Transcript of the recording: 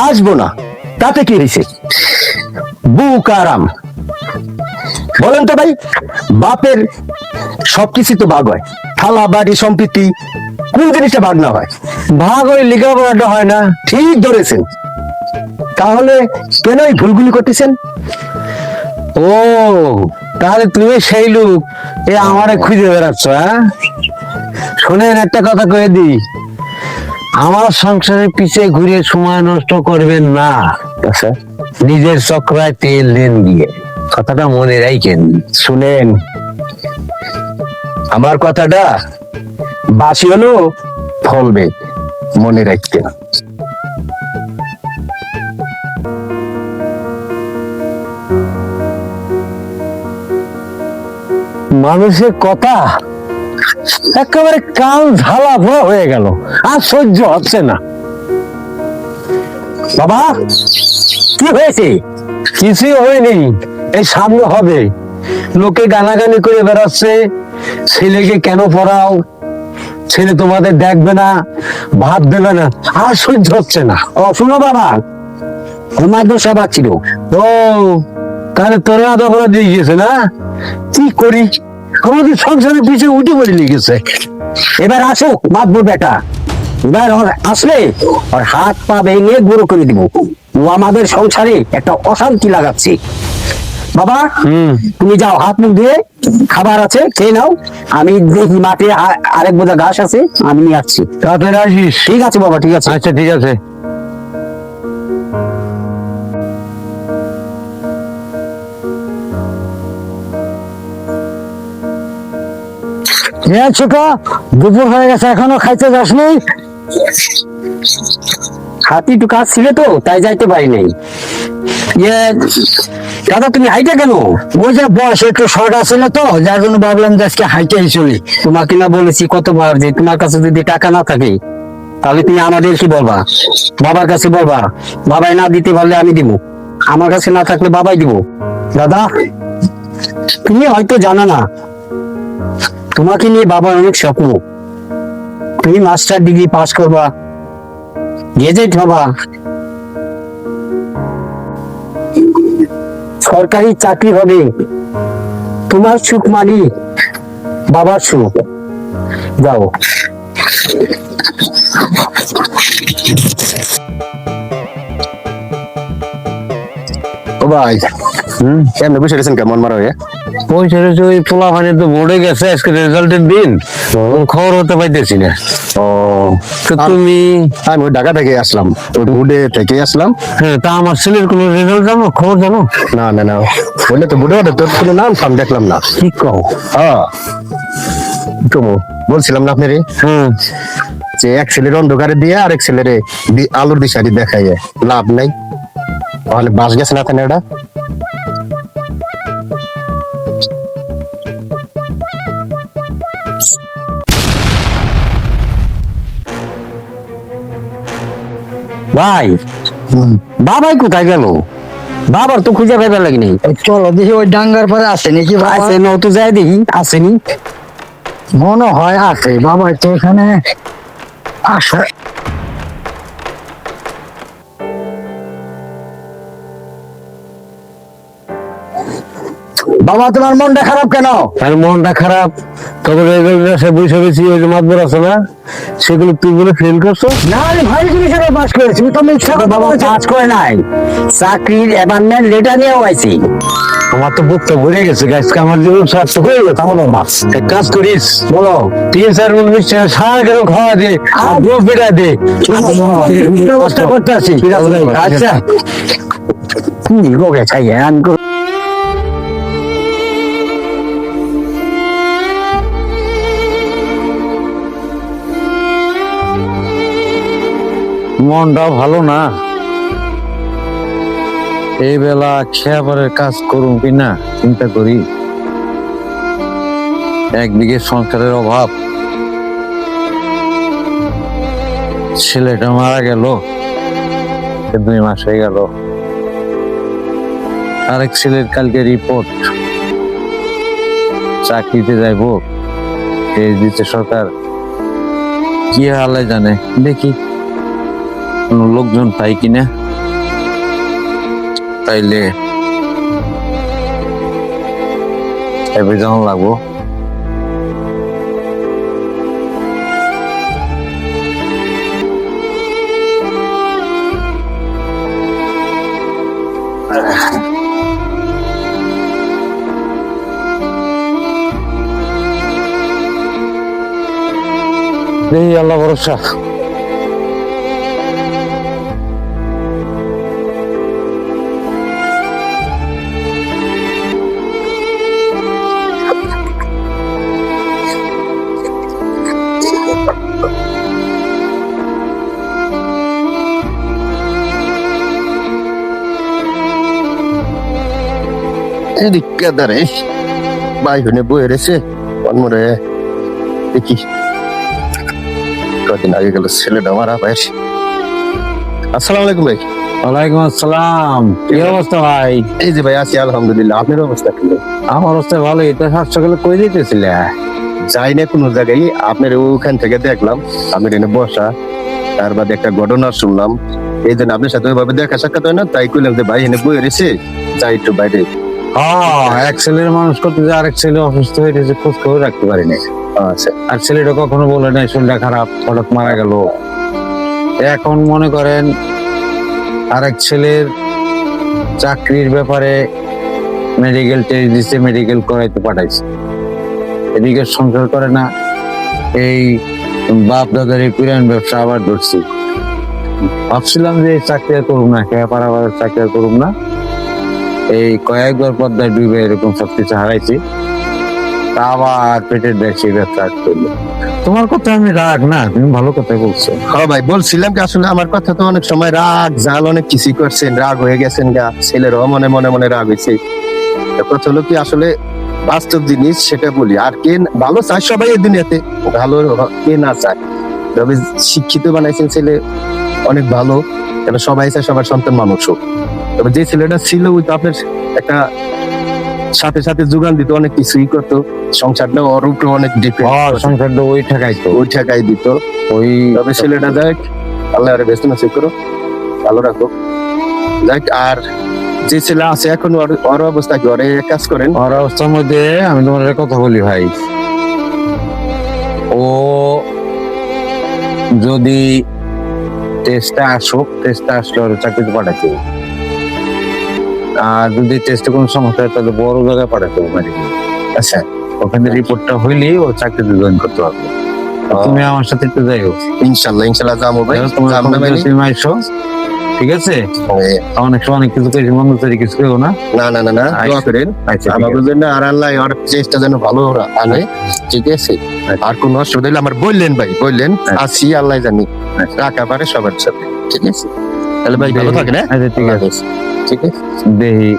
আসবো না, তাতে কি হয়েছে? বুক আরাম। বলেন তো ভাই, বাপের সবকিছু তো ভাগ হয়, থালা বাড়ি সম্পত্তি, কোন জিনিসটা ভাগ না হয়? ভাগ হয়ে লেখাপড়াটা হয় না। ঠিক ধরেছেন। তাহলে কেন এই ভুলগুলি করতেছেন? ও, তাহলে তুমি সেই লোক এ আমারে খুঁজে বেড়াচ্ছ? হ্যাঁ, শোনেন, একটা কথা কয়ে দিই, আমার সংসারের পিছে ঘুরে সময় নষ্ট করবেন না। আচ্ছা, নিজের চক্রায় তেল দেন গিয়ে, কথাটা মনে রাখেন। শুনেন, আমার কথাটা বাসি হলো ফলবে, মনে রাখতেন। মানুষের কথা একেবারে কান ঝালা ভরা হয়ে গেল, আর সহ্য হচ্ছে না। বাবা, কি হয়েছে? কিছুই হয়নি, এই সামনে হবে। লোকে গানাগানি করে বেড়াচ্ছে, ছেলেকে কেন পড়াও, ছেলে তোমাদের দেখবে না, ভাত দেবে না, আর সহ্য হচ্ছে না। ও শুনো বাবা, আমার তো সবাক ছিল। ও, তাহলে তোরা দখল দিয়ে গেছে না? কি করি, আমাদের সংসারের পিছিয়ে উঠে পড়ে লেগেছে। এবার আসুক মাতবো বেটা, এবার আসলে আর হাত পা ভেঙে গুঁড়ো করে দিব। ও আমাদের সংসারে একটা অশান্তি লাগাচ্ছে। বাবা, তুমি যাও, হাত মুখ ধুয়ে খাবার আছে খেয়ে নাও। আমি দেখি মাঠে আরেক বোঝা ঘাস আছে, আমি নিয়ে আসছি। তাড়াতাড়ি আসিস। ঠিক আছে বাবা, ঠিক আছে। আচ্ছা, ঠিক আছে। ছোট, দুপুর হয়ে গেছে, এখনো খাইতে যাসনি? হাতি একটু কাজ ছিল তো, তাই যাইতে পারি নাই। ইয়ে, দাদা তুমি হাইটা কেন? ওই যে বয়স একটু শর্ট আছিল তো, যার জন্য ভাবলাম যে আজকে হাইটেই চলি। তোমাকে না বলেছি কতবার যে তোমার কাছে যদি টাকা না থাকে তাহলে তুমি আমাদের কি বলবা? বাবার কাছে বলবা, বাবাই না দিতে পারলে আমি দিব, আমার কাছে না থাকলে বাবাই দিব। দাদা, তুমি হয়তো জানো না, তোমাকে নিয়ে বাবার অনেক স্বপ্ন। তুমি মাস্টার ডিগ্রি পাস করবা, গ্রাজুয়েট হবা, সরকারি চাকরি হবে। তোমার সুখ মানি বাবার সুখ। যাও। ও ভাই, কেমন বসে গেছেন? কেমন মারা হয়ে? পয়সা রয়েছে, ওই পোলা পানি তো বোর্ডে গেছে, আজকে রেজাল্টের দিন, খবর হতে পাইতেছি না। ও, তো তুমি? আমি ঢাকা থেকে আসলাম, বুডে থেকে আসলাম। হ্যাঁ, তা আমার ছেলের কোনো রেজাল্ট জানো, খবর জানো? না না না, বললে তো বুডে তোর কোনো নাম ফাম দেখলাম না। কি কও? হ্যাঁ, তো বলছিলাম না আপনারে যে এক ছেলের অন্ধকারে দিয়ে আরেক ছেলেরে আলোর দিশারি দেখাই লাভ নাই। তাহলে বাস গেছে না কেন? ওটা ভাই, বাবাই কোথায় গেল? বাবার তো খুঁজে পাইবার লাগেনি। চলো দেখি ওই ডাঙ্গার পরে আছে নাকি বাবা। আছে না, তো যাই দেখি আসেনি। মনে হয় আছে, বাবা তো এখানে আসে। বাবা, তোমার মনটা খারাপ কেন? আর মনটা খারাপ, তবে সে বুঝে পেয়েছি, ওই যে মাতবর আছে না, সেগুলো তুই বলে ফেল করছো। না রে ভাই, তুমি সেটা পাস করেছি, তো মিথ্যা কথা। বাবা পাস করে নাই, চাকরির অ্যাপয়েন্টমেন্ট লেটার নিয়ে আইছি। আমার তো বুকটা ভরে গেছে, আজকে আমার জীবন সার্থক হয়ে গেছে। আমার মাছ এক কাজ করিস, বলো। 3-4 মন মিষ্টি সারা কেন খাওয়া দে, আর গোপ বেটা দে, ব্যবস্থা করতে আছি। আচ্ছা। কি গোগে চাই মনটাও ভালো না, এই বেলা খেয়াবারের কাজ করুন কিনা চিন্তা করি। একদিকে সংসারের অভাব, ছেলেটা মারা গেল, 2 মাস হয়ে গেল। আরেক ছেলের কালকে রিপোর্ট, চাকরিতে যাইব, এই দিচ্ছে সরকার, কি হালে জানে। দেখি কোন লোকজন পাই কিনা। তাইলে এবার যখন লাগবো এই আল্লাহ ভরসা। এদিকে দাঁড়ে ভাই হনে বয়ে রয়েছে মনে দেখি কদিন আগে গেল ছেলেটা মারা ভাই। আসসালামু আলাইকুম ভাই। ওয়ালাইকুম আসসালাম, কি অবস্থা ভাই? এই যে ভাই আছি আলহামদুলিল্লাহ, আপনার অবস্থা কি? আমার অবস্থা ভালোই। তো সাত সকালে কই যেতেছিলে? যাই না কোনো জায়গায়, আপনার ওখান থেকে দেখলাম আমি এনে বসা, তার বাদে একটা ঘটনা শুনলাম, এই জন্য আপনার সাথে ওইভাবে দেখা সাক্ষাৎ হয় না, তাই কইলাম যে ভাই এনে বয়ে রয়েছে যাই একটু বাইরে। এক ছেলের মানুষ করতে যে আরেক ছেলে অসুস্থ হয়ে গেছে, খোঁজ খবর রাখতে পারি না। আচ্ছা আর ছেলেটা কখনো বলে নাই শরীরটা খারাপ, হঠাৎ মারা গেল। এখন মনে করেন আরেক ছেলের চাকরির ব্যাপারে মেডিকেল টেস্ট দিচ্ছে, মেডিকেল করাইতে পাঠাইছে, এদিকে সংসার করে না। এই বাপ দাদার এই পুরান ব্যবসা আবার ধরছি। ভাবছিলাম যে এই চাকরি আর করুম না, খেয়া পারাবার চাকরি আর করুম না। এই কয়েকবার পর্দায় ডুবে এরকম সবকিছু হারাইছি, তা আবার পেটের দেখছি ব্যবসা করলো। তোমার কথা আমি রাগ না, তুমি ভালো কথা বলছো। হ্যাঁ ভাই, বলছিলাম কি আসলে আমার কথা তো অনেক সময় রাগ জাল অনেক কিছুই করছেন, রাগ হয়ে গেছেন গা, ছেলেরও মনে মনে মনে রাগ হয়েছে। কথা হলো কি আসলে বাস্তব জিনিস সেটা বলি, আর কে ভালো চায় সবাই এই দুনিয়াতে, ভালো কে না চায়। তবে শিক্ষিত বানাইছেন ছেলে অনেক ভালো, তবে সবাই চায় সবার সন্তান মানুষ হোক। তবে যে ছেলেটা ছিল ওই তো আপনার একটা সাথে সাথে যোগান দিত, অনেক কিছুই করতো, সংসারটা ওর উপরে অনেক ডিপেন্ড, সংসারটা ওই ঠেকাইতো, ওই ঠেকাই দিত। ওই তবে ছেলেটা যাক, আল্লাহ আরে ব্যস্ত নসিব করো, ভালো রাখো যাক। আর যে ছেলে আছে এখন ওর অবস্থা কি, ওরে এক কাজ করেন। ওর অবস্থার মধ্যে আমি তোমার একটা কথা বলি ভাই, ও যদি টেস্টটা আসুক, টেস্টটা আসলে ওর চাকরিতে পাঠাতে হবে। আর যদি টেস্টে কোনো সমস্যা হয় তাহলে বড় জায়গায় পাঠাতে হবে মেডিকেল। আচ্ছা ওখানে রিপোর্টটা হইলেই ও চাকরিতে জয়েন করতে পারবে। তুমি আমার সাথে একটু যাই হোক, ইনশাল্লাহ ইনশাল্লাহ যাবো ভাই। তোমার যাবো না মানে? তুমি আইসো, ঠিক আছে? অনেক সময় অনেক কিছু করেছি, মন্দ তৈরি কিছু কেউ না। না না না না, দোয়া করেন আচ্ছা আমাদের জন্য, আর আল্লাহ ওর চেষ্টা যেন ভালো আনে, ঠিক আছে? আর কোনো অসুবিধা হলে আমার বললেন ভাই, বললেন আসি, আল্লাহ জানি টাকা পারে সবার সাথে, ঠিক আছে? তাহলে ভাই ভালো থাকেন, হ্যাঁ? আচ্ছা ঠিক আছে, ঠিক আছে। দেহি